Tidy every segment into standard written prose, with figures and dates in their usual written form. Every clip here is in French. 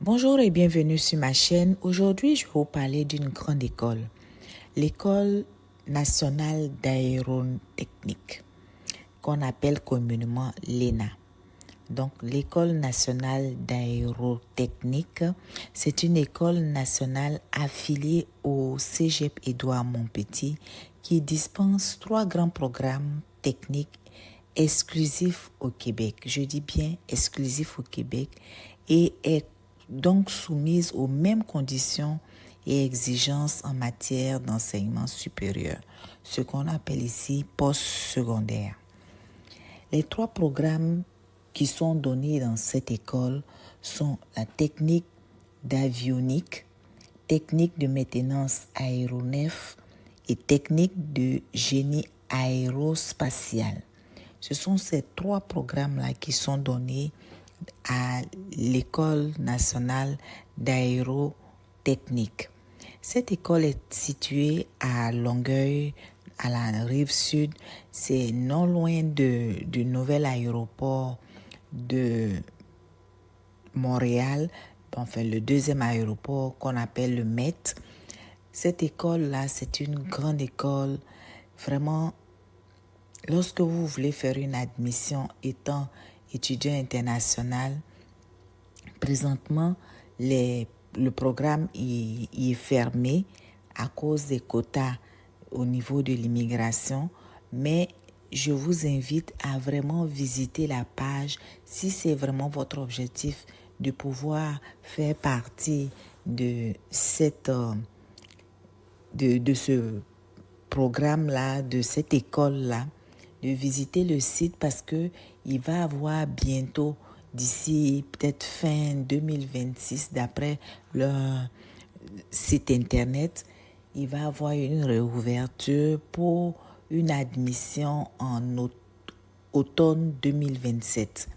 Bonjour et bienvenue sur ma chaîne. Aujourd'hui, je vais vous parler d'une grande école, l'École nationale d'aérotechnique, qu'on appelle communément l'ENA. Donc, l'École nationale d'aérotechnique, c'est une école nationale affiliée au Cégep Édouard Montpetit qui dispense 3 grands programmes techniques exclusifs au Québec. Je dis bien exclusifs au Québec et est donc soumise aux mêmes conditions et exigences en matière d'enseignement supérieur, ce qu'on appelle ici post-secondaire. Les 3 programmes qui sont donnés dans cette école sont la technique d'avionique, technique de maintenance aéronef et technique de génie aérospatial. Ce sont ces 3 programmes-là qui sont donnés à l'École nationale d'aérotechnique. Cette école est située à Longueuil, à la rive sud. C'est non loin du nouvel aéroport de Montréal, enfin le deuxième aéroport qu'on appelle le MET. Cette école-là, c'est une grande école. Vraiment, lorsque vous voulez faire une admission étant étudiant international, présentement, le programme est fermé à cause des quotas au niveau de l'immigration, mais je vous invite à vraiment visiter la page si c'est vraiment votre objectif de pouvoir faire partie de ce programme-là, de cette école-là, de visiter le site parce que il va avoir bientôt, d'ici peut-être fin 2026, d'après leur site internet, il va avoir une réouverture pour une admission en automne 2027.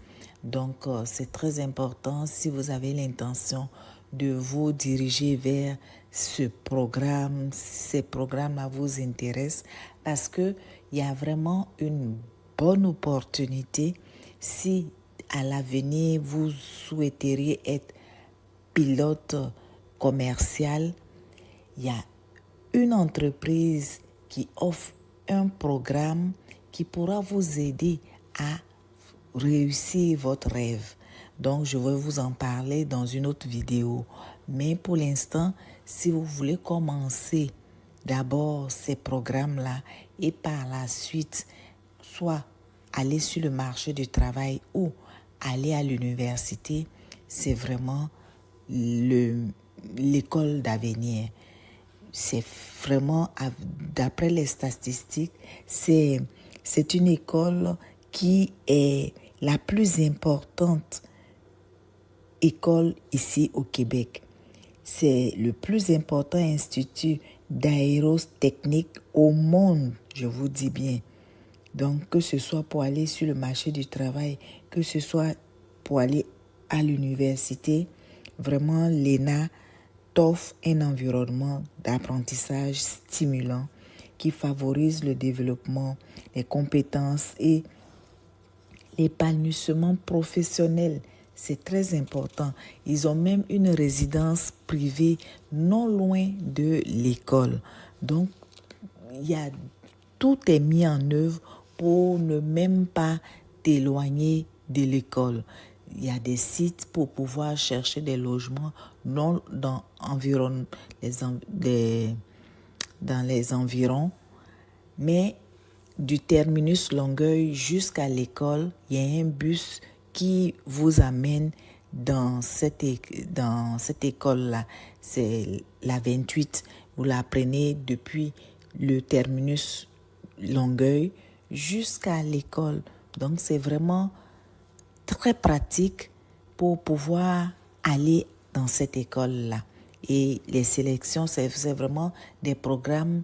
Donc, c'est très important si vous avez l'intention de vous diriger vers ce programme, ces programmes-là vous intéressent parce qu'il y a vraiment une bonne opportunité si à l'avenir vous souhaiteriez être pilote commercial. Il y a une entreprise qui offre un programme qui pourra vous aider à réussir votre rêve. Donc, je vais vous en parler dans une autre vidéo. Mais pour l'instant, si vous voulez commencer d'abord ces programmes-là et par la suite, soit aller sur le marché du travail ou aller à l'université, c'est vraiment l'école d'avenir. C'est vraiment, d'après les statistiques, c'est une école qui est la plus importante école ici au Québec. C'est le plus important institut d'aérotechnique au monde, je vous dis bien. Donc, que ce soit pour aller sur le marché du travail, que ce soit pour aller à l'université, vraiment l'ENA t'offre un environnement d'apprentissage stimulant qui favorise le développement, les compétences et l'épanouissement professionnel. C'est très important. Ils ont même une résidence privée non loin de l'école. Donc, tout est mis en œuvre pour ne même pas t'éloigner de l'école. Il y a des sites pour pouvoir chercher des logements non dans les environs, mais du terminus Longueuil jusqu'à l'école, il y a un bus qui vous amène dans cette école-là. C'est la 28. Vous la prenez depuis le terminus Longueuil jusqu'à l'école. Donc, c'est vraiment très pratique pour pouvoir aller dans cette école-là. Et les sélections, c'est vraiment des programmes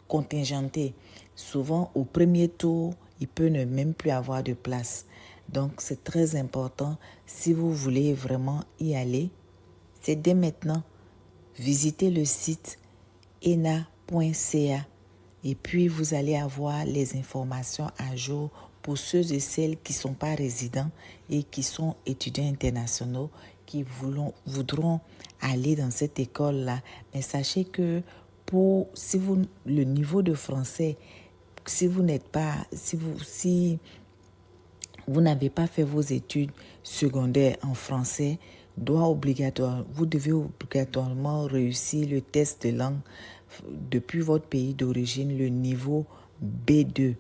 contingentés. Souvent, au premier tour, il peut ne même plus avoir de place. Donc, c'est très important. Si vous voulez vraiment y aller, c'est dès maintenant. Visitez le site ena.ca et puis vous allez avoir les informations à jour pour ceux et celles qui ne sont pas résidents et qui sont étudiants internationaux, qui voudront aller dans cette école-là. Mais sachez que le niveau de français, si vous n'avez pas fait vos études secondaires en français, vous devez obligatoirement réussir le test de langue depuis votre pays d'origine, le niveau B2.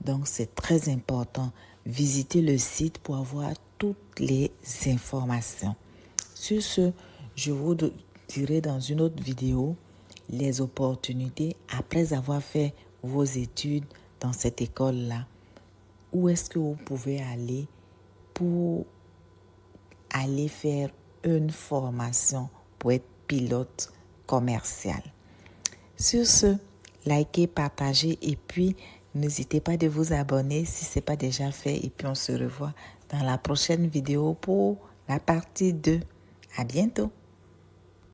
Donc, c'est très important. Visitez le site pour avoir toutes les informations. Sur ce, je vous dirai dans une autre vidéo les opportunités après avoir fait vos études dans cette école-là. Où est-ce que vous pouvez aller pour aller faire une formation pour être pilote commercial. Sur ce, likez, partagez et puis n'hésitez pas de vous abonner si ce n'est pas déjà fait. Et puis on se revoit dans la prochaine vidéo pour la partie 2. À bientôt.